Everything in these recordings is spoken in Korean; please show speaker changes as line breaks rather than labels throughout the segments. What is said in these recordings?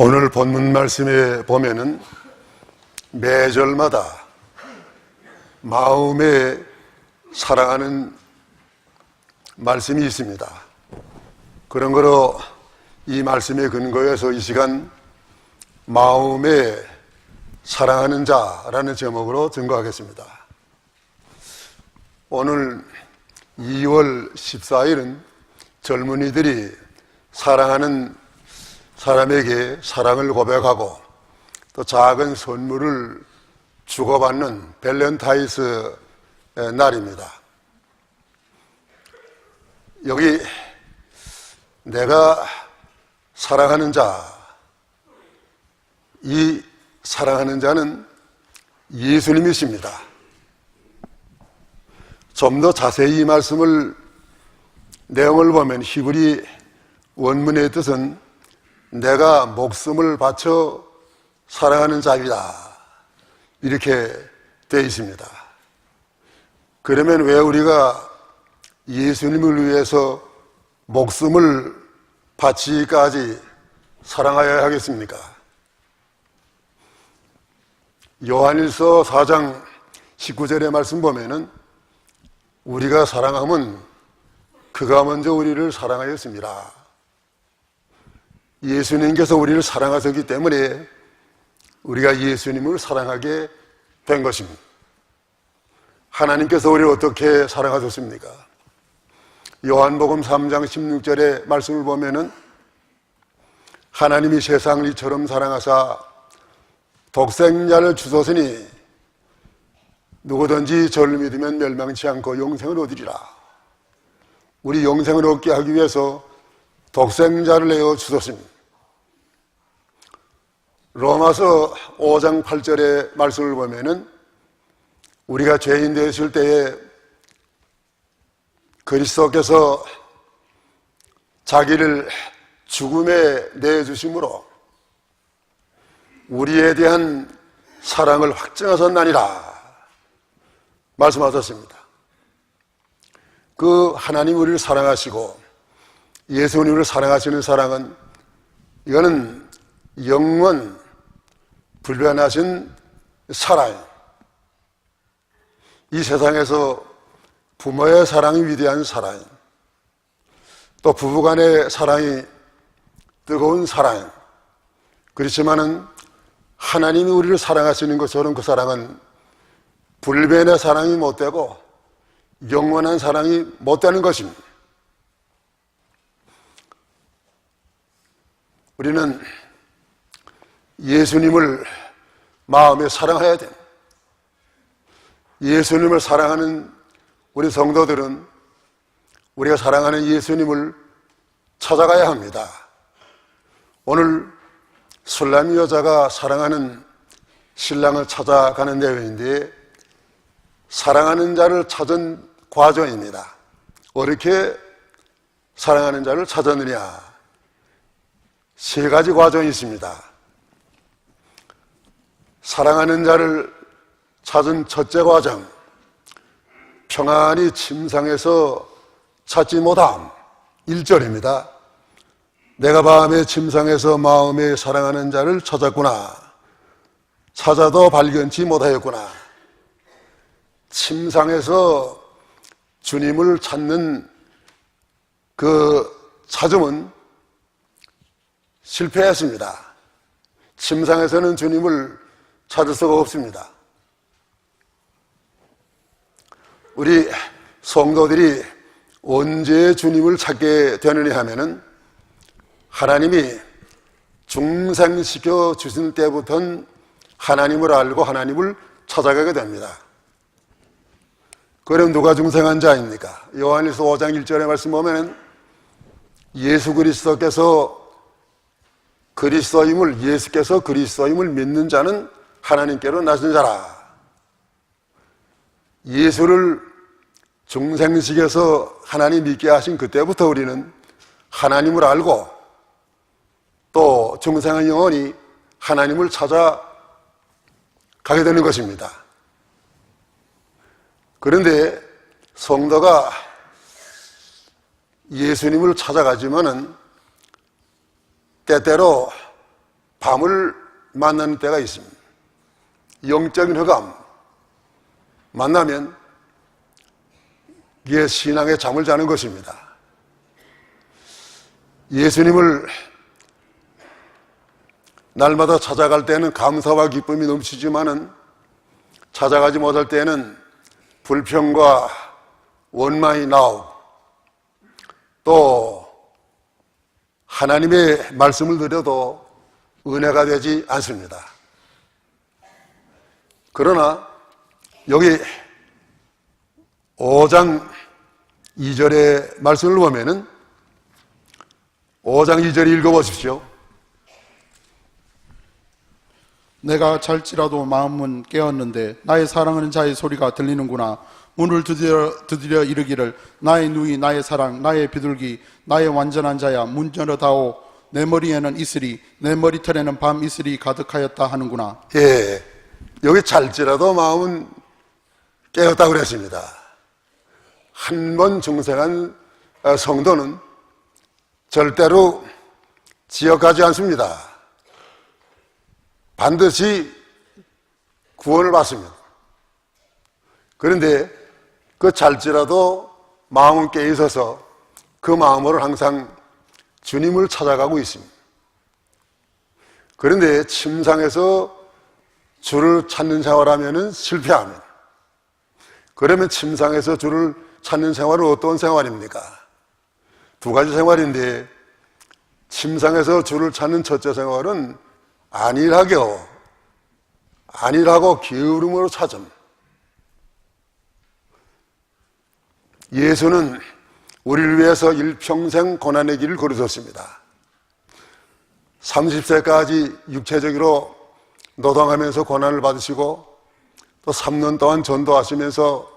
오늘 본문 말씀에 보면은 매절마다 마음에 사랑하는 말씀이 있습니다. 그런 거로 이 말씀에 근거해서 이 시간 마음에 사랑하는 자라는 제목으로 증거하겠습니다. 오늘 2월 14일은 젊은이들이 사랑하는 사람에게 사랑을 고백하고 또 작은 선물을 주고받는 밸런타인스 날입니다. 여기 내가 사랑하는 자, 이 사랑하는 자는 예수님이십니다. 좀 더 자세히 이 말씀을 내용을 보면 히브리 원문의 뜻은 내가 목숨을 바쳐 사랑하는 자이다, 이렇게 되어 있습니다. 그러면 왜 우리가 예수님을 위해서 목숨을 바치기까지 사랑하여야 하겠습니까? 요한일서 4장 19절의 말씀 보면은 우리가 사랑하면 그가 먼저 우리를 사랑하였습니다. 예수님께서 우리를 사랑하셨기 때문에 우리가 예수님을 사랑하게 된 것입니다. 하나님께서 우리를 어떻게 사랑하셨습니까? 요한복음 3장 16절의 말씀을 보면은 하나님이 세상을 이처럼 사랑하사 독생자를 주셨으니 누구든지 저를 믿으면 멸망치 않고 영생을 얻으리라. 우리 영생을 얻게 하기 위해서 독생자를 내어 주셨습니다. 로마서 5장 8절의 말씀을 보면은 우리가 죄인 되었을 때에 그리스도께서 자기를 죽음에 내주심으로 우리에 대한 사랑을 확증하셨나니라 말씀하셨습니다. 그 하나님 우리를 사랑하시고 예수님을 사랑하시는 사랑은 이거는 영원 불변하신 사랑. 이 세상에서 부모의 사랑이 위대한 사랑, 또 부부간의 사랑이 뜨거운 사랑, 그렇지만은 하나님이 우리를 사랑하시는 것처럼 그 사랑은 불변의 사랑이 못 되고 영원한 사랑이 못 되는 것입니다. 우리는 예수님을 마음에 사랑해야 됩니다. 예수님을 사랑하는 우리 성도들은 우리가 사랑하는 예수님을 찾아가야 합니다. 오늘 술람 여자가 사랑하는 신랑을 찾아가는 내용인데 사랑하는 자를 찾은 과정입니다. 어떻게 사랑하는 자를 찾았느냐? 세 가지 과정이 있습니다. 사랑하는 자를 찾은 첫째 과정, 평안히 침상에서 찾지 못함. 1절입니다. 내가 밤에 침상에서 마음에 사랑하는 자를 찾았구나. 찾아도 발견치 못하였구나. 침상에서 주님을 찾는 그 찾음은 실패했습니다. 침상에서는 주님을 찾을 수가 없습니다. 우리 성도들이 언제 주님을 찾게 되느냐 하면은 하나님이 중생시켜 주신 때부터는 하나님을 알고 하나님을 찾아가게 됩니다. 그럼 누가 중생한 자입니까? 요한일서 5장 1절의 말씀 보면은 예수 그리스도께서 그리스도임을, 예수께서 그리스도임을 믿는 자는 하나님께로 나신 자라. 예수를 중생식에서 하나님 믿게 하신 그때부터 우리는 하나님을 알고 또 중생의 영혼이 하나님을 찾아가게 되는 것입니다. 그런데 성도가 예수님을 찾아가지만은 때때로 밤을 만나는 때가 있습니다. 영적인 흑암 만나면 이게 신앙의 잠을 자는 것입니다. 예수님을 날마다 찾아갈 때는 감사와 기쁨이 넘치지만은 찾아가지 못할 때는 불평과 원망이 나오고 또 하나님의 말씀을 드려도 은혜가 되지 않습니다. 그러나 여기 5장 2절의 말씀을 보면은 5장 2절 읽어보십시오.
내가 잘지라도 마음은 깨었는데 나의 사랑하는 자의 소리가 들리는구나. 문을 두드려 이르기를 나의 누이 나의 사랑 나의 비둘기 나의 완전한 자야 문 열어다오. 내 머리에는 이슬이 내 머리털에는 밤 이슬이 가득하였다 하는구나.
예, 여기 잘지라도 마음은 깨었다고 그랬습니다. 한 번 중생한 성도는 절대로 지역하지 않습니다. 반드시 구원을 받습니다. 그런데 그 잘지라도 마음은 깨 있어서 그 마음으로 항상 주님을 찾아가고 있습니다. 그런데 침상에서 주를 찾는 생활하면 실패합니다. 그러면 침상에서 주를 찾는 생활은 어떤 생활입니까? 두 가지 생활인데 침상에서 주를 찾는 첫째 생활은 안일하고 게으름으로 찾음. 예수는 우리를 위해서 일평생 고난의 길을 걸으셨습니다. 30세까지 육체적으로 노동하면서 고난을 받으시고 또 3년 동안 전도하시면서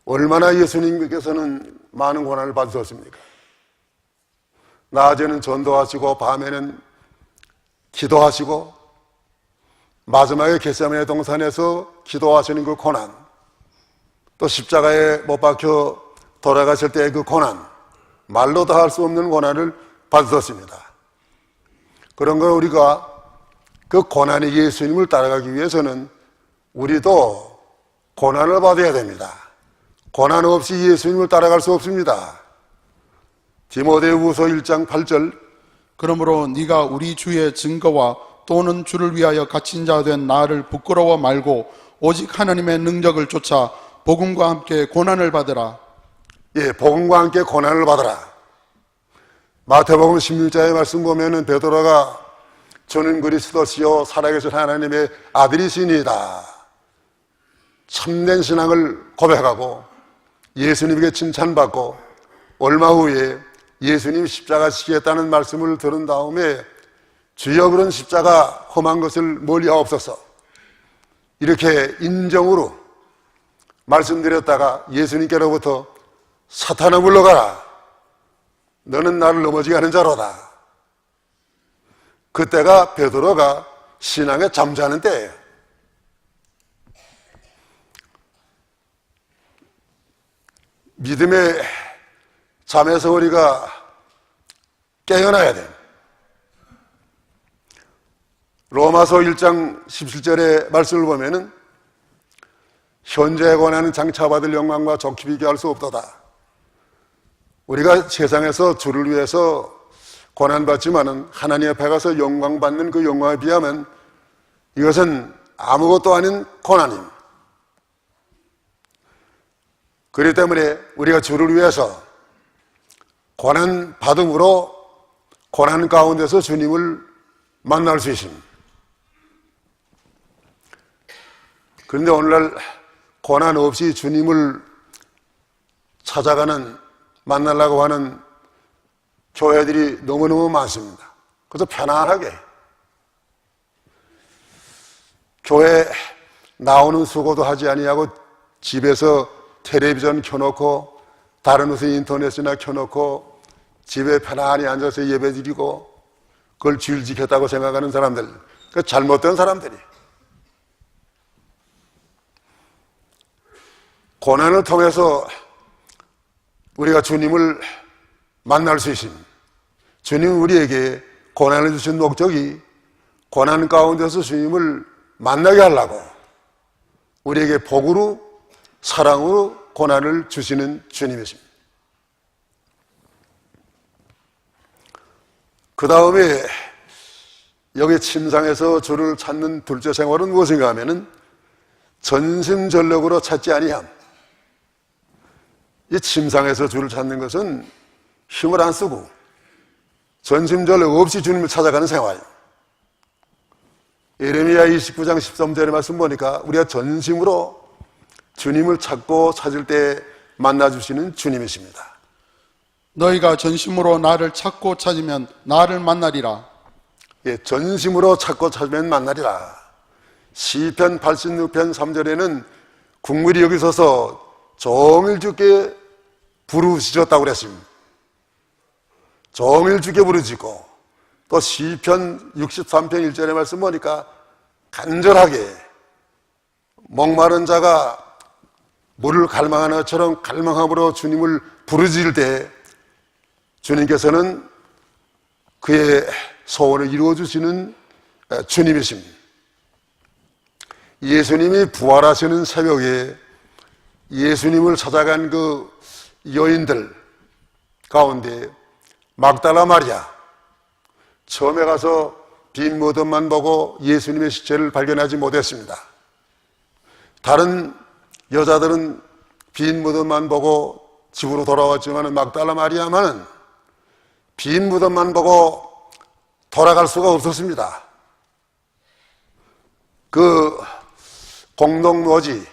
얼마나 예수님께서는 많은 고난을 받으셨습니까? 낮에는 전도하시고 밤에는 기도하시고 마지막에 겟세마네 동산에서 기도하시는 그 고난, 또 십자가에 못 박혀 돌아가실 때의 그 고난, 말로 다 할 수 없는 고난을 받으셨습니다. 그런 걸 우리가 그 고난의 예수님을 따라가기 위해서는 우리도 고난을 받아야 됩니다. 고난 없이 예수님을 따라갈 수 없습니다. 디모데후서 1장 8절
그러므로 네가 우리 주의 증거와 또는 주를 위하여 갇힌 자 된 나를 부끄러워 말고 오직 하나님의 능력을 쫓아 복음과 함께 고난을 받으라.
예, 복음과 함께 고난을 받아라. 마태복음 16장의 말씀 보면은 베드로가 저는 그리스도시요 살아계신 하나님의 아들이시니이다. 참된 신앙을 고백하고 예수님에게 칭찬받고 얼마 후에 예수님 십자가 지시겠다는 말씀을 들은 다음에 주여 그런 십자가 험한 것을 멀리하옵소서 이렇게 인정으로 말씀드렸다가 예수님께로부터 사탄아 물러가라 너는 나를 넘어지게 하는 자로다. 그때가 베드로가 신앙에 잠자는 때예요. 믿음의 잠에서 우리가 깨어나야 돼요. 로마서 1장 17절의 말씀을 보면은 현재에 권하는 장차받을 영광과 좋게 비교할 수 없도다. 우리가 세상에서 주를 위해서 고난받지만은 하나님 앞에 가서 영광받는 그 영광에 비하면 이것은 아무것도 아닌 고난입니다. 그렇기 때문에 우리가 주를 위해서 고난 받음으로 고난 가운데서 주님을 만날 수 있습니다. 그런데 오늘날 고난 없이 주님을 찾아가는 만나려고 하는 교회들이 너무너무 많습니다. 그래서 편안하게 교회 나오는 수고도 하지 아니하고 집에서 텔레비전 켜놓고 다른 무슨 인터넷이나 켜놓고 집에 편안히 앉아서 예배드리고 그걸 주일 지켰다고 생각하는 사람들, 그 잘못된 사람들이 고난을 통해서 우리가 주님을 만날 수 있습니다. 주님은 우리에게 고난을 주신 목적이 고난 가운데서 주님을 만나게 하려고 우리에게 복으로 사랑으로 고난을 주시는 주님이십니다. 그 다음에 여기 침상에서 주를 찾는 둘째 생활은 무엇인가 하면은 전심전력으로 찾지 아니함. 이 침상에서 주를 찾는 것은 힘을 안 쓰고 전심전력 없이 주님을 찾아가는 생활이에요. 예레미야 29장 13절의 말씀 보니까 우리가 전심으로 주님을 찾고 찾을 때 만나주시는 주님이십니다.
너희가 전심으로 나를 찾고 찾으면 나를 만나리라.
예, 전심으로 찾고 찾으면 만나리라. 시편 86편 3절에는 국물이 여기 서서 종일 주께 부르짖었다고 그랬습니다. 종일 주께 부르짖고 또 시편 63편 1절의 말씀 보니까 간절하게 목마른 자가 물을 갈망하는 것처럼 갈망함으로 주님을 부르짖을 때 주님께서는 그의 소원을 이루어주시는 주님이십니다. 예수님이 부활하시는 새벽에 예수님을 찾아간 그 여인들 가운데 막달라 마리아, 처음에 가서 빈 무덤만 보고 예수님의 시체를 발견하지 못했습니다. 다른 여자들은 빈 무덤만 보고 집으로 돌아왔지만 막달라 마리아만은 빈 무덤만 보고 돌아갈 수가 없었습니다. 그 공동묘지,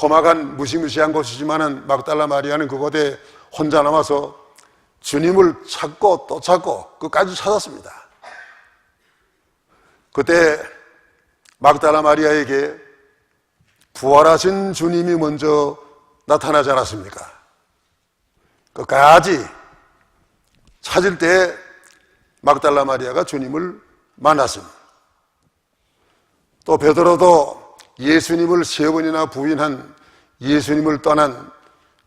험악한 무시무시한 곳이지만은 막달라 마리아는 그곳에 혼자 남아서 주님을 찾고 또 찾고 끝까지 찾았습니다. 그때 막달라 마리아에게 부활하신 주님이 먼저 나타나지 않았습니까? 끝까지 찾을 때 막달라 마리아가 주님을 만났습니다. 또 베드로도 예수님을 3번이나 부인한 예수님을 떠난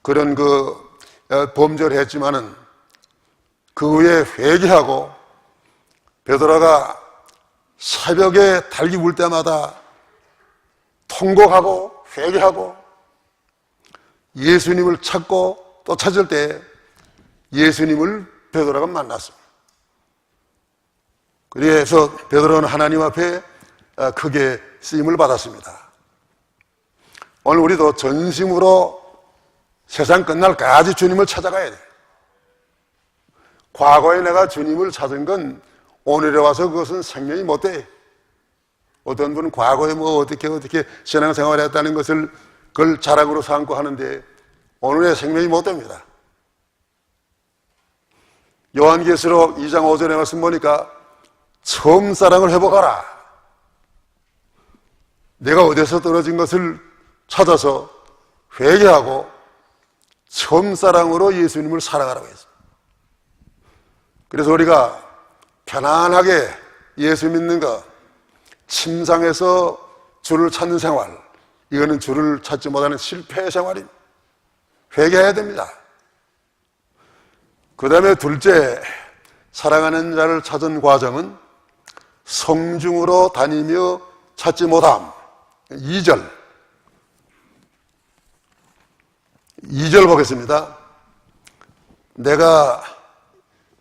그런 범죄를 했지만은 그 후에 회개하고 베드로가 새벽에 달기 물 때마다 통곡하고 회개하고 예수님을 찾고 또 찾을 때 예수님을 베드로가 만났습니다. 그래서 베드로는 하나님 앞에 크게 쓰임을 받았습니다. 오늘 우리도 전심으로 세상 끝날까지 주님을 찾아가야 돼요. 과거에 내가 주님을 찾은 건 오늘에 와서 그것은 생명이 못 돼. 어떤 분은 과거에 어떻게 신앙생활을 했다는 것을 그걸 자랑으로 삼고 하는데 오늘의 생명이 못 됩니다. 요한계시록 2장 5절에 말씀 보니까 처음 사랑을 회복하라. 내가 어디서 떨어진 것을 찾아서 회개하고 처음 사랑으로 예수님을 사랑하라고 했습니다. 그래서 우리가 편안하게 예수 믿는 것, 침상에서 주를 찾는 생활, 이거는 주를 찾지 못하는 실패의 생활입니다. 회개해야 됩니다. 그 다음에 둘째, 사랑하는 자를 찾은 과정은 성중으로 다니며 찾지 못함. 2절 보겠습니다. 내가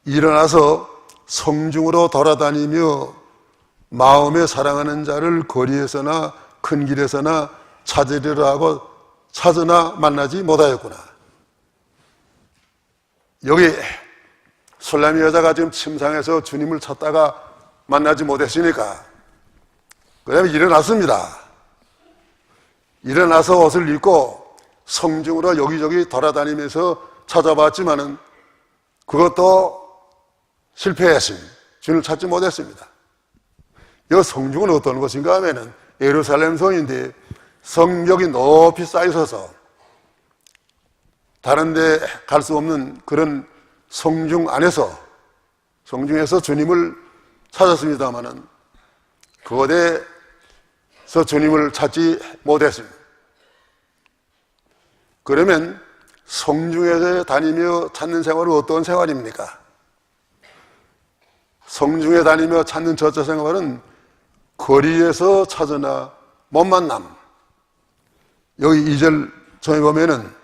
일어나서 성중으로 돌아다니며 마음에 사랑하는 자를 거리에서나 큰 길에서나 찾으리라 하고 찾으나 만나지 못하였구나. 여기 술라미 여자가 지금 침상에서 주님을 찾다가 만나지 못했으니까 그 다음에 일어났습니다. 일어나서 옷을 입고 성중으로 여기저기 돌아다니면서 찾아봤지만은 그것도 실패했습니다. 주님을 찾지 못했습니다. 이 성중은 어떤 것인가 하면은 예루살렘 성인데 성벽이 높이 쌓여서 다른 데 갈 수 없는 그런 성중 안에서 성중에서 주님을 찾았습니다마는 그곳에서 주님을 찾지 못했습니다. 그러면 성중에서 다니며 찾는 생활은 어떤 생활입니까? 성중에 다니며 찾는 저자 생활은 거리에서 찾으나 못 만남. 여기 2절 전에 보면은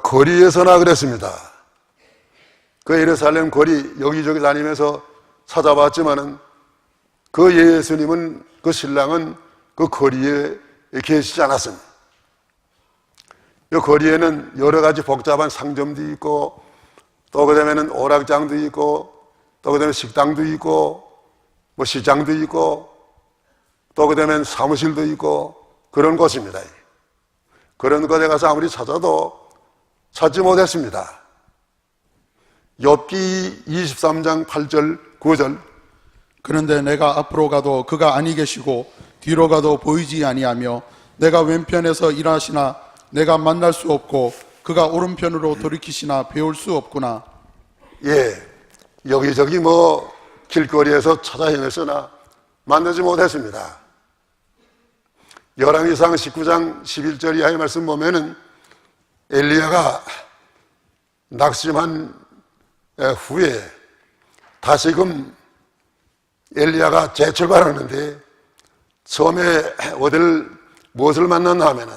거리에서나 그랬습니다. 그 예루살렘 거리 여기저기 다니면서 찾아봤지만은 그 예수님은, 그 신랑은 그 거리에 계시지 않았습니다. 이 거리에는 여러 가지 복잡한 상점도 있고, 또 그다음에는 오락장도 있고, 또 그다음에 식당도 있고, 뭐 시장도 있고, 또 그다음엔 사무실도 있고, 그런 곳입니다. 그런 곳에 가서 아무리 찾아도 찾지 못했습니다. 욥기 23장 8절 9절.
그런데 내가 앞으로 가도 그가 아니 계시고 뒤로 가도 보이지 아니하며 내가 왼편에서 일하시나 내가 만날 수 없고 그가 오른편으로 돌이키시나 배울 수 없구나.
예, 여기저기 뭐 길거리에서 찾아 헤맸으나 만나지 못했습니다. 열왕기상 19장 11절 이하의 말씀 보면은 엘리야가 낙심한 후에 다시금 엘리야가 재출발하는데 처음에 무엇을 만났나 하면은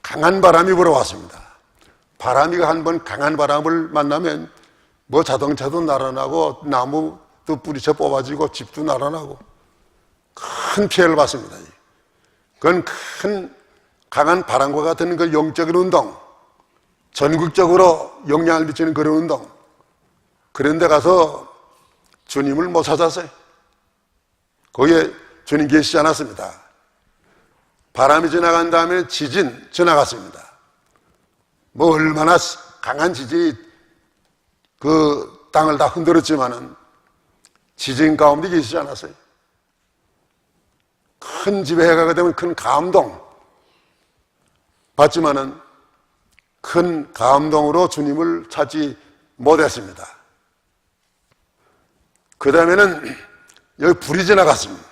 강한 바람이 불어왔습니다. 바람이가 한번 강한 바람을 만나면 뭐 자동차도 날아나고 나무도 뿌리쳐 뽑아지고 집도 날아나고 큰 피해를 받습니다. 그건 큰 강한 바람과 같은 그 영적인 운동, 전국적으로 영향을 미치는 그런 운동, 그런 데 가서 주님을 못 찾았어요. 거기에 주님 계시지 않았습니다. 바람이 지나간 다음에 지진 지나갔습니다. 뭐 얼마나 강한 지진이 그 땅을 다 흔들었지만은 지진 가운데 계시지 않았어요. 큰 집에 해가 되면 큰 감동 받지만은 큰 감동으로 주님을 찾지 못했습니다. 그 다음에는 여기 불이 지나갔습니다.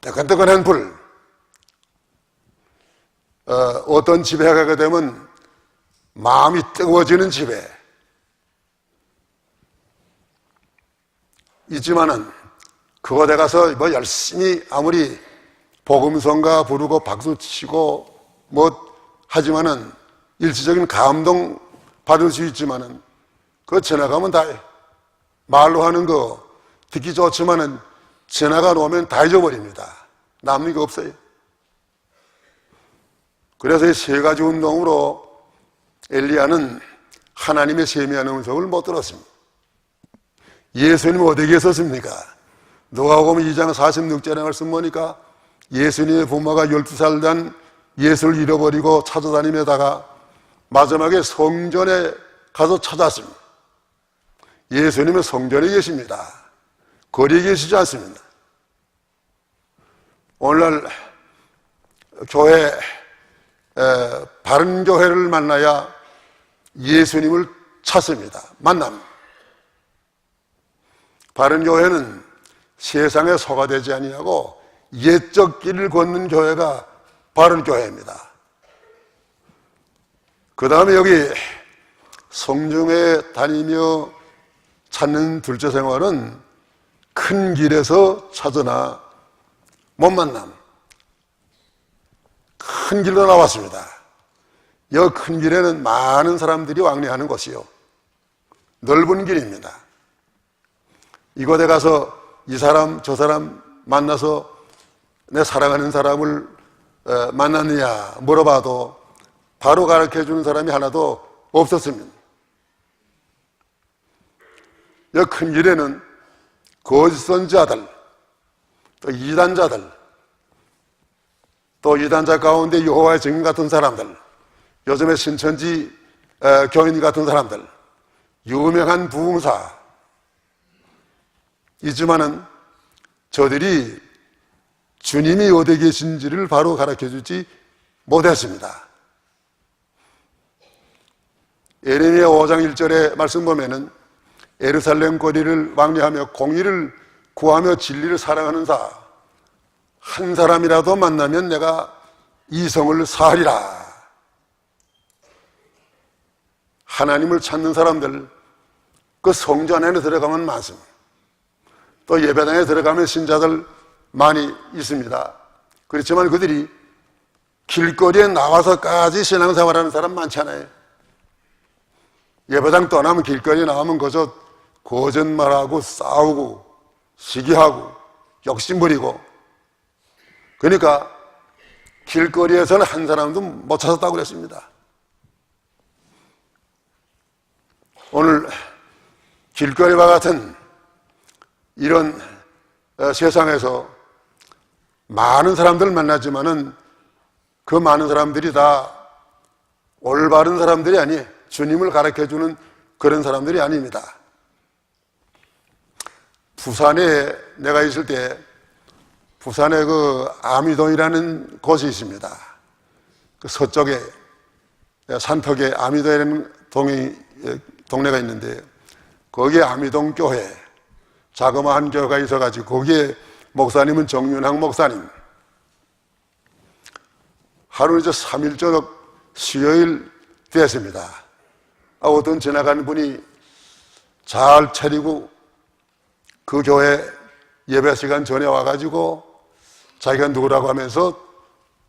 뜨끈뜨끈한 불. 어떤 집에 가게 되면 마음이 뜨거워지는 집에 있지만은 그곳에 가서 뭐 열심히 아무리 복음성가 부르고 박수 치고 뭐 하지만은 일시적인 감동 받을 수 있지만은 그거 지나가면 다 말로 하는 거 듣기 좋지만은 지나가 놓으면 다 잊어버립니다. 남는 게 없어요. 그래서 이 세 가지 운동으로 엘리야는 하나님의 세미한 음성을 못 들었습니다. 예수님은 어디에 계셨습니까? 누가복음 2장 46절에 말씀 보니까 예수님의 부모가 12살 된 예수를 잃어버리고 찾아다니다가 마지막에 성전에 가서 찾았습니다. 예수님은 성전에 계십니다. 거리에 계시지 않습니다. 오늘날 교회, 바른 교회를 만나야 예수님을 찾습니다. 만남. 바른 교회는 세상에 소가되지 아니하고 옛적 길을 걷는 교회가 바른 교회입니다. 그 다음에 여기 성중에 다니며 찾는 둘째 생활은 큰 길에서 찾으나 못 만남. 큰 길로 나왔습니다. 이 큰 길에는 많은 사람들이 왕래하는 곳이요, 넓은 길입니다. 이곳에 가서 이 사람 저 사람 만나서 내 사랑하는 사람을 만났느냐 물어봐도 바로 가르쳐 주는 사람이 하나도 없었습니다. 이 큰 길에는 거짓 선지자들, 또 이단자들, 또 이단자 가운데 여호와의 증인 같은 사람들, 요즘에 신천지 교인 같은 사람들, 유명한 부흥사 있지만은 저들이 주님이 어디에 계신지를 바로 가르쳐주지 못했습니다. 예레미야 5장 1절에 말씀 보면은 예루살렘 거리를 왕래하며 공의를 구하며 진리를 사랑하는 자 한 사람이라도 만나면 내가 이 성을 사하리라. 하나님을 찾는 사람들, 그 성전 안에 들어가면 많습니다. 또 예배당에 들어가면 신자들 많이 있습니다. 그렇지만 그들이 길거리에 나와서까지 신앙생활하는 사람 많잖아요. 예배당 떠나면 길거리에 나오면 그저 거짓말하고 싸우고 시기하고 욕심부리고, 그러니까 길거리에서는 한 사람도 못 찾았다고 그랬습니다. 오늘 길거리와 같은 이런 세상에서 많은 사람들 만나지만은 그 많은 사람들이 다 올바른 사람들이 아니에요. 주님을 가르쳐주는 그런 사람들이 아닙니다. 부산에 내가 있을 때 부산에 그 아미동이라는 곳이 있습니다. 그 서쪽에 산턱에 아미동이라는 동네가 있는데 거기에 아미동 교회, 자그마한 교회가 있어가지고 거기에 목사님은 정윤학 목사님. 하루 이제 3일 저녁 수요일 됐습니다. 어떤 지나가는 분이 잘 차리고 그 교회 예배 시간 전에 와가지고 자기가 누구라고 하면서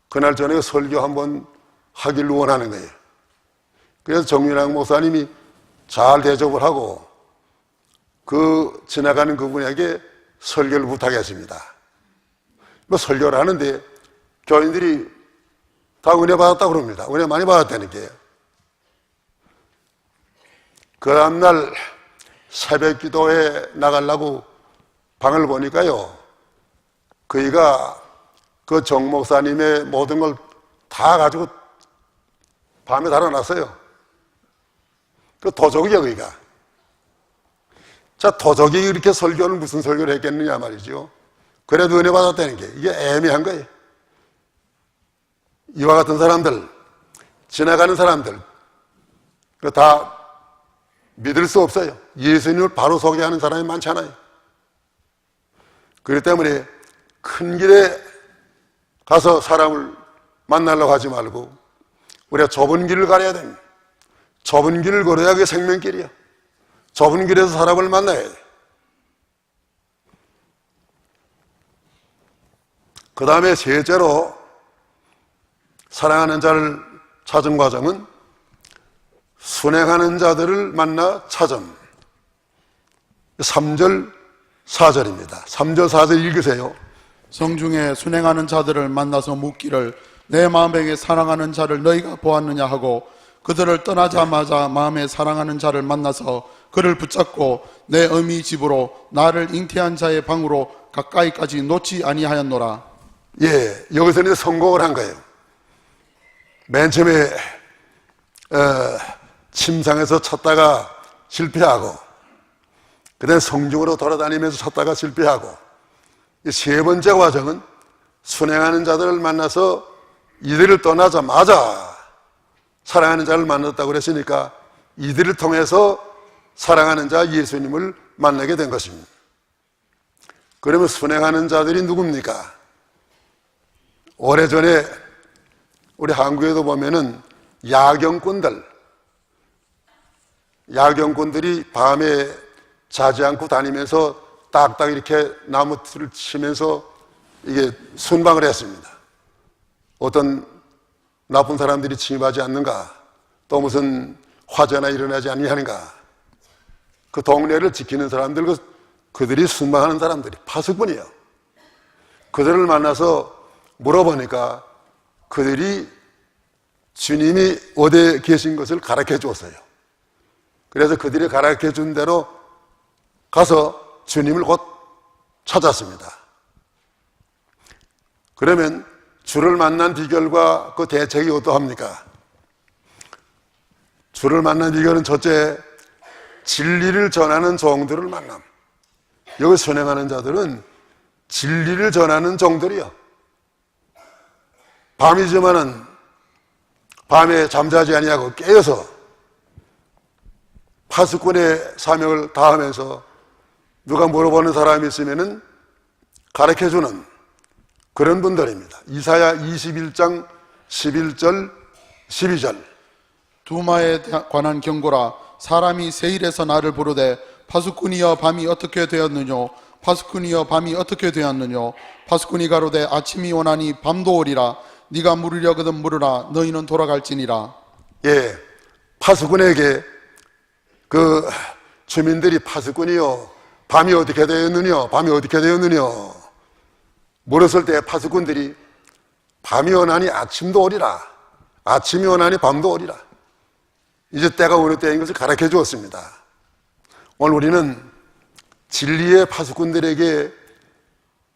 그날 저녁에 설교 한번 하기를 원하는 거예요. 그래서 정윤학 목사님이 잘 대접을 하고 그 지나가는 그분에게 설교를 부탁했습니다. 뭐 설교를 하는데 교인들이 다 은혜 받았다고 그럽니다. 은혜 많이 받았다는 게요. 그 다음날 새벽 기도에 나가려고 방을 보니까요, 그이가 그 정 목사님의 모든 걸 다 가지고 밤에 달아놨어요. 그 도적이요, 그이가. 자, 도적이 이렇게 설교를 무슨 설교를 했겠느냐 말이죠. 그래도 은혜 받았다는 게 이게 애매한 거예요. 이와 같은 사람들, 지나가는 사람들, 그 다 믿을 수 없어요. 예수님을 바로 소개하는 사람이 많잖아요. 그렇기 때문에 큰 길에 가서 사람을 만나려고 하지 말고 우리가 좁은 길을 가려야 됩니다. 좁은 길을 걸어야 그게 생명길이야. 좁은 길에서 사람을 만나야 돼. 그 다음에 셋째로 사랑하는 자를 찾은 과정은 순행하는 자들을 만나 찾음. 3절 4절입니다. 3절 4절 읽으세요.
성중에 순행하는 자들을 만나서 묻기를 내 마음에 사랑하는 자를 너희가 보았느냐 하고 그들을 떠나자마자 마음에 사랑하는 자를 만나서 그를 붙잡고 내 어미 집으로 나를 잉태한 자의 방으로 가까이까지 놓지 아니하였노라.
예, 여기서는 성공을 한 거예요. 맨 처음에 침상에서 찾다가 실패하고, 그 다음에 성중으로 돌아다니면서 찾다가 실패하고, 이 세 번째 과정은 순행하는 자들을 만나서 이들을 떠나자마자 사랑하는 자를 만났다고 그랬으니까 이들을 통해서 사랑하는 자 예수님을 만나게 된 것입니다. 그러면 순행하는 자들이 누굽니까? 오래전에 우리 한국에도 보면은 야경꾼들이 밤에 자지 않고 다니면서 딱딱 이렇게 나무틀을 치면서 이게 순방을 했습니다. 어떤 나쁜 사람들이 침입하지 않는가, 또 무슨 화재나 일어나지 아니하는가, 그 동네를 지키는 사람들, 그들이 순방하는 사람들이 파수꾼이에요. 그들을 만나서 물어보니까 그들이 주님이 어디에 계신 것을 가르쳐 줬어요. 그래서 그들이 가르쳐 준 대로 가서 주님을 곧 찾았습니다. 그러면 주를 만난 비결과 그 대책이 어떠합니까? 주를 만난 비결은 첫째, 진리를 전하는 종들을 만남. 여기 순행하는 자들은 진리를 전하는 종들이요. 밤이지만은 밤에 잠자지 아니하고 깨어서 파수꾼의 사명을 다하면서 누가 물어보는 사람이 있으면은 가르쳐주는 그런 분들입니다. 이사야 21장 11절 12절.
두마에 관한 경고라. 사람이 세일에서 나를 부르되 파수꾼이여 밤이 어떻게 되었느뇨? 파수꾼이여 밤이 어떻게 되었느뇨? 파수꾼이 가로되 아침이 오나니 밤도 오리라. 네가 물으려거든 물으라. 너희는 돌아갈지니라.
예, 파수꾼에게 그 주민들이 파수꾼이요 밤이 어떻게 되었느냐, 밤이 어떻게 되었느냐 물었을 때 파수꾼들이 밤이 오나니 아침도 오리라, 아침이 오나니 밤도 오리라. 이제 때가 어느 때인 것을 가르쳐 주었습니다. 오늘 우리는 진리의 파수꾼들에게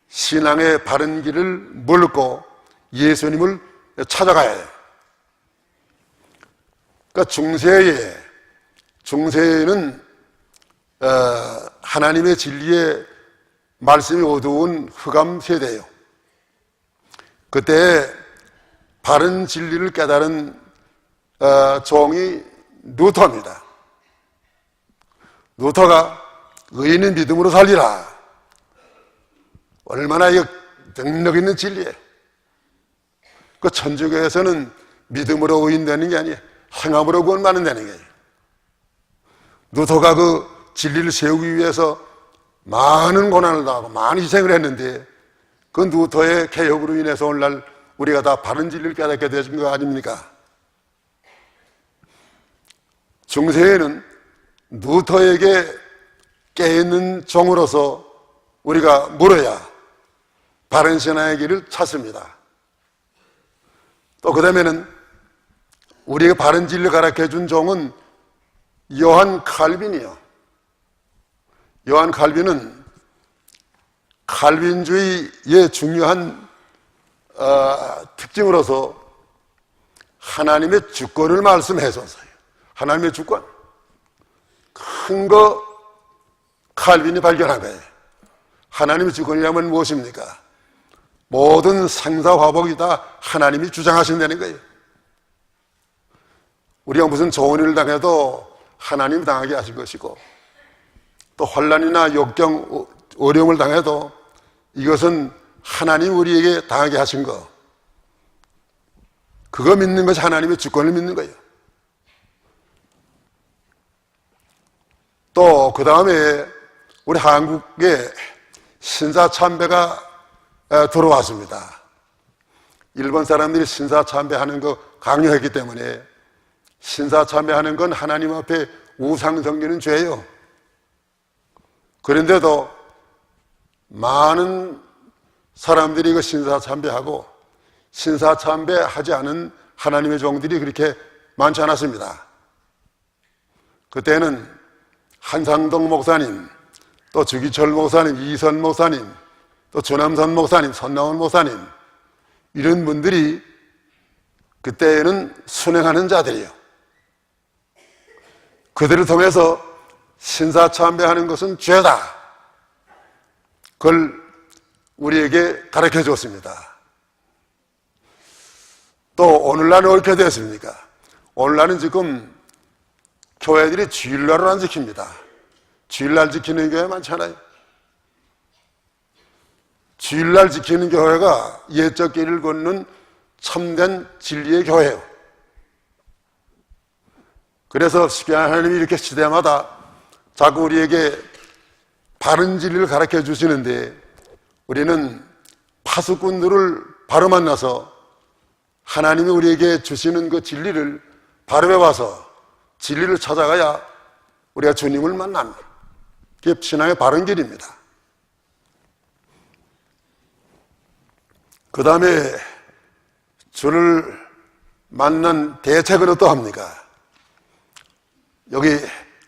신앙의 바른 길을 물고 예수님을 찾아가야 해요. 그러니까 중세에는 하나님의 진리의 말씀이 어두운 흑암 세대예요. 그때 바른 진리를 깨달은 종이 루터입니다. 루터가 의인은 믿음으로 살리라. 얼마나 이거 능력 있는 진리예요. 그 천주교에서는 믿음으로 의인 되는 게 아니에요. 행함으로 구원받는 되는 거예요. 루터가 그 진리를 세우기 위해서 많은 고난을 당하고 많은 희생을 했는데 그 루터의 개혁으로 인해서 오늘날 우리가 다 바른 진리를 깨닫게 되신 거 아닙니까? 중세에는 루터에게 깨있는 종으로서 우리가 물어야 바른 신앙의 길을 찾습니다. 또 그 다음에는 우리가 바른 진리를 가르쳐 준 종은 요한 칼빈이요. 요한 칼빈은 칼빈주의의 중요한 특징으로서 하나님의 주권을 말씀해줬어요. 하나님의 주권. 큰 거 칼빈이 발견한 거예요. 하나님의 주권이라면 무엇입니까? 모든 생사화복이 다 하나님이 주장하신다는 거예요. 우리가 무슨 좋은 일을 당해도 하나님이 당하게 하신 것이고, 또 환난이나 역경, 어려움을 당해도 이것은 하나님 우리에게 당하게 하신 거, 그거 믿는 것이 하나님의 주권을 믿는 거예요. 또 그 다음에 우리 한국에 신사참배가 들어왔습니다. 일본 사람들이 신사참배하는 거 강요했기 때문에 신사참배하는 건 하나님 앞에 우상 섬기는 죄예요. 그런데도 많은 사람들이 그 신사참배하고 신사참배하지 않은 하나님의 종들이 그렇게 많지 않았습니다. 그때는 한상동 목사님, 또 주기철 목사님, 이선 목사님, 또 조남선 목사님, 선나원 목사님, 이런 분들이 그때는 순행하는 자들이에요. 그들을 통해서 신사참배하는 것은 죄다. 그걸 우리에게 가르쳐 줬습니다. 또 오늘날은 어떻게 됐습니까? 오늘날은 지금 교회들이 주일날을 안 지킵니다. 주일날 지키는 교회 많잖아요. 주일날 지키는 교회가 예적 길을 걷는 참된 진리의 교회예요. 그래서 하나님이 이렇게 시대마다 자꾸 우리에게 바른 진리를 가르쳐 주시는데 우리는 파수꾼들을 바로 만나서 하나님이 우리에게 주시는 그 진리를 바로 배워서 진리를 찾아가야 우리가 주님을 만납니다. 그게 신앙의 바른 길입니다. 그 다음에 주를 만난 대책은 어떠합니까? 여기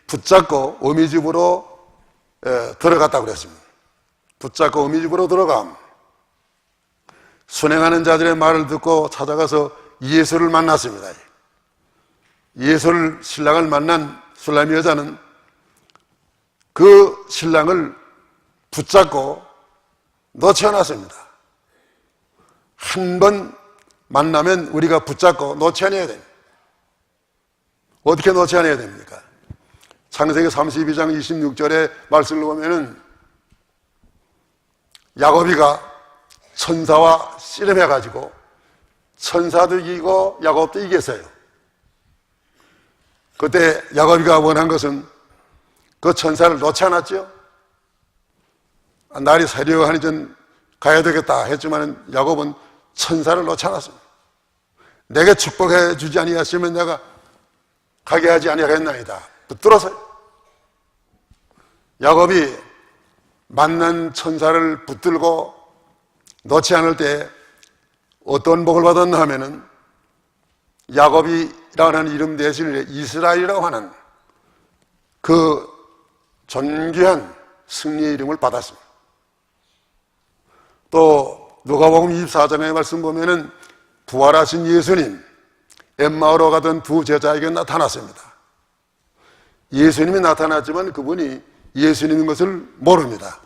붙잡고 어미집으로 들어갔다고 그랬습니다. 붙잡고 어미집으로 들어감. 순행하는 자들의 말을 듣고 찾아가서 예수를 만났습니다. 예수를 신랑을 만난 술라미 여자는 그 신랑을 붙잡고 놓쳐놨습니다. 한 번 만나면 우리가 붙잡고 놓지 않아야 됩니다. 어떻게 놓지 않아야 됩니까? 창세기 32장 26절의 말씀을 보면은 야곱이가 천사와 씨름해가지고 천사도 이기고 야곱도 이겼어요. 그때 야곱이가 원한 것은 그 천사를 놓지 않았죠. 날이 새려하니 전 가야 되겠다 했지만 야곱은 천사를 놓지 않았습니다. 내게 축복해 주지 아니하시면 내가 가게 하지 아니하겠나이다. 붙들어서요. 야곱이 만난 천사를 붙들고 놓지 않을 때 어떤 복을 받았나 하면은 야곱이라고 하는 이름 대신에 이스라엘이라고 하는 그 존귀한 승리의 이름을 받았습니다. 또 누가복음 24장의 말씀 보면은 부활하신 예수님 엠마오로 가던 두 제자에게 나타났습니다. 예수님이 나타났지만 그분이 예수님인 것을 모릅니다.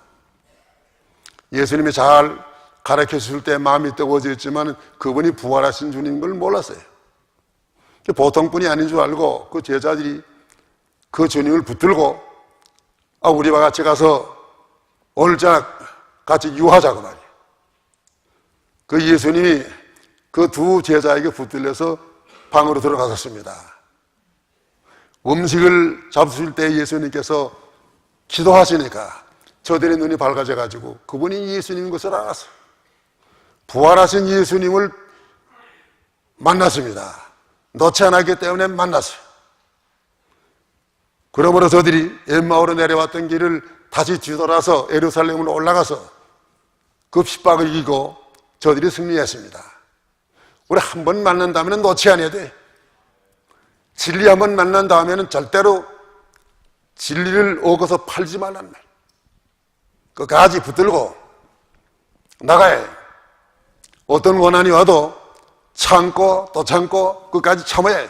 예수님이 잘 가르쳐 줄 때 마음이 뜨거워져 있지만 그분이 부활하신 주님인 걸 몰랐어요. 보통 분이 아닌 줄 알고 그 제자들이 그 주님을 붙들고 우리와 같이 가서 오늘 저녁 같이 유하자고 말이에요. 그 예수님이 그 두 제자에게 붙들려서 방으로 들어가셨습니다. 음식을 잡수실 때 예수님께서 기도하시니까 저들의 눈이 밝아져 가지고 그분이 예수님인 것을 알았어요. 부활하신 예수님을 만났습니다. 놓지 않았기 때문에 만났어요. 그러므로 저들이 엠마오로 내려왔던 길을 다시 뒤돌아서 예루살렘으로 올라가서 그 핍박을 이기고 저들이 승리했습니다. 우리 한 번 만난 다음에는 놓지 않아야 돼. 진리 한 번 만난 다음에는 절대로 진리를 오고서 팔지 말란 말. 끝까지 붙들고 나가야 해. 어떤 고난이 와도 참고 또 참고 끝까지 참아야 해.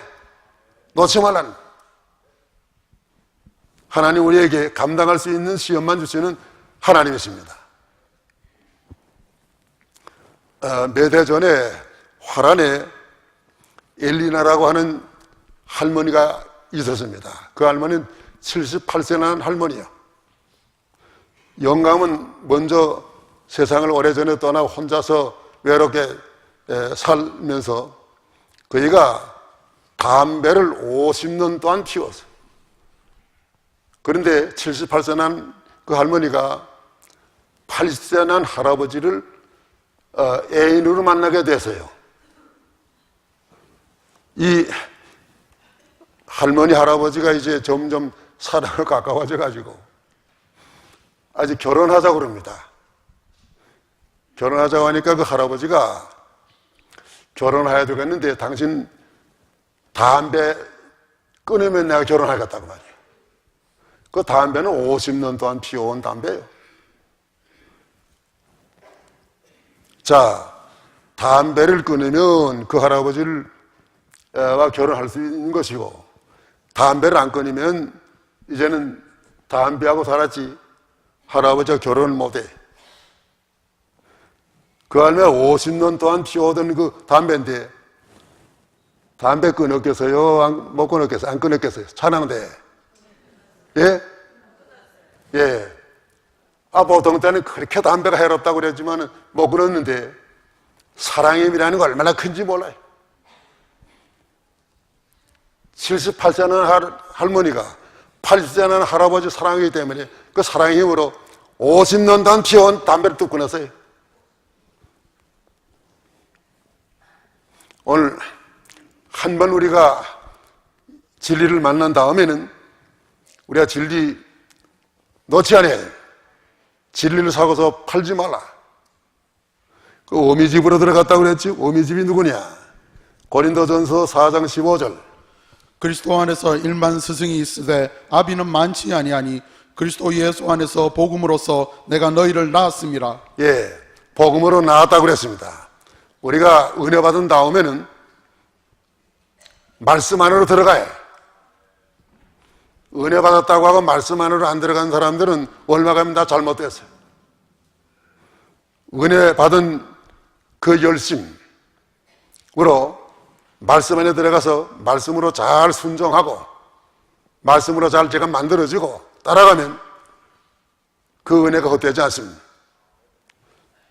놓지 말란 말. 하나님 우리에게 감당할 수 있는 시험만 주시는 하나님이십니다. 몇 해 전에 화란에 엘리나라고 하는 할머니가 있었습니다. 그 할머니는 78세 난 할머니요. 영감은 먼저 세상을 오래전에 떠나 혼자서 외롭게 살면서 그이가 담배를 50년 동안 피웠어요. 그런데 78세 난 그 할머니가 80세 난 할아버지를 애인으로 만나게 됐어요. 이 할머니 할아버지가 이제 점점 사랑을 가까워져 가지고 아직 결혼하자고 그럽니다. 결혼하자고 하니까 그 할아버지가 결혼해야 되겠는데 당신 담배 끊으면 내가 결혼하겠다고 말이에요. 그 담배는 50년 동안 피워온 담배예요. 자, 담배를 끊으면 그 할아버지와 결혼할 수 있는 것이고 담배를 안 끊으면 이제는 담배하고 살았지 할아버지와 결혼을 못해. 그 할머니가 50년 동안 피워오던 그 담배인데 담배 끊었겠어요? 못 끊었겠어요? 안 끊었겠어요? 찬양대. 예? 예. 보통 때는 그렇게 담배가 해롭다고 그랬지만 못 끊었는데 사랑의 힘이라는 거 얼마나 큰지 몰라요. 78세는 할머니가 80세는 할아버지 사랑이기 때문에 그 사랑의 힘으로 50년 동안 피워온 담배를 뚝 끊었어요. 오늘 한번 우리가 진리를 만난 다음에는 우리가 진리 놓지 않아야 돼. 진리를 사고서 팔지 말라. 그 어미집으로 들어갔다고 그랬지. 어미집이 누구냐? 고린도전서 4장 15절.
그리스도 안에서 일만 스승이 있으되 아비는 많지 아니하니 그리스도 예수 안에서 복음으로써 내가 너희를 낳았음이라.
예, 복음으로 낳았다고 그랬습니다. 우리가 은혜 받은 다음에는 말씀 안으로 들어가야 해. 은혜 받았다고 하고 말씀 안으로 안 들어간 사람들은 얼마 가면 다 잘못됐어요. 은혜 받은 그 열심으로 말씀 안에 들어가서 말씀으로 잘 순종하고 말씀으로 잘 제가 만들어지고 따라가면 그 은혜가 헛되지 않습니다.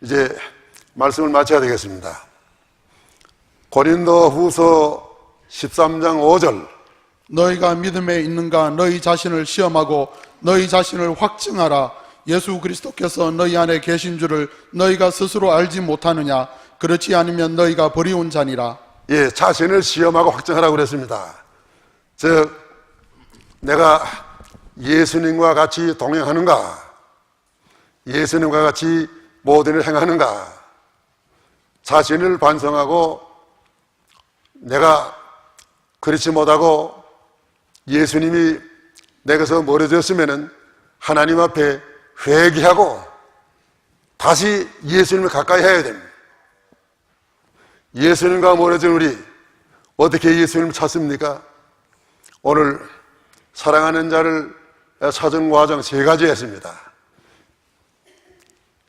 이제 말씀을 마쳐야 되겠습니다. 고린도 후서 13장 5절
너희가 믿음에 있는가 너희 자신을 시험하고 너희 자신을 확증하라. 예수 그리스도께서 너희 안에 계신 줄을 너희가 스스로 알지 못하느냐. 그렇지 않으면 너희가 버리운 자니라.
예, 자신을 시험하고 확증하라고 그랬습니다. 즉, 내가 예수님과 같이 동행하는가? 예수님과 같이 모든 일을 행하는가? 자신을 반성하고 내가 그렇지 못하고 예수님이 내게서 멀어졌으면 하나님 앞에 회개하고 다시 예수님을 가까이 해야 됩니다. 예수님과 멀어진 우리 어떻게 예수님을 찾습니까? 오늘 사랑하는 자를 찾은 과정 3가지 했습니다.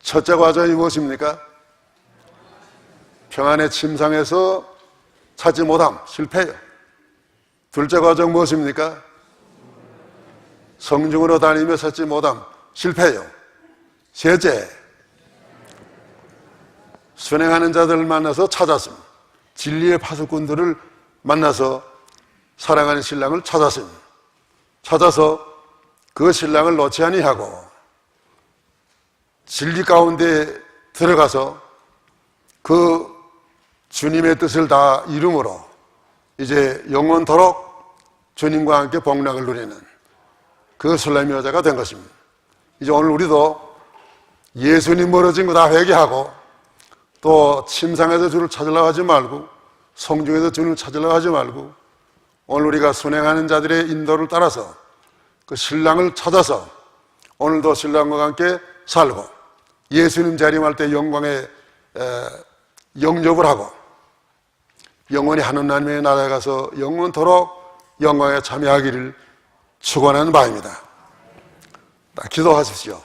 첫째 과정이 무엇입니까? 평안의 침상에서 찾지 못함, 실패요. 둘째 과정 무엇입니까? 성중으로 다니며 찾지 못함, 실패요. 셋째, 순행하는 자들을 만나서 찾았습니다. 진리의 파수꾼들을 만나서 사랑하는 신랑을 찾았습니다. 찾아서 그 신랑을 놓지 아니하고 진리 가운데 들어가서 그 주님의 뜻을 다 이름으로 이제 영원토록 주님과 함께 복락을 누리는 그 설렘의 여자가 된 것입니다. 이제 오늘 우리도 예수님 멀어진 거 다 회개하고 또 침상에서 주를 찾으려고 하지 말고 성중에서 주를 찾으려고 하지 말고 오늘 우리가 순행하는 자들의 인도를 따라서 그 신랑을 찾아서 오늘도 신랑과 함께 살고 예수님 재림할 때 영광에 영접을 하고 영원히 하느님의 나라에 가서 영원토록 영광에 참여하기를 축원하는 바입니다. 기도하십시오.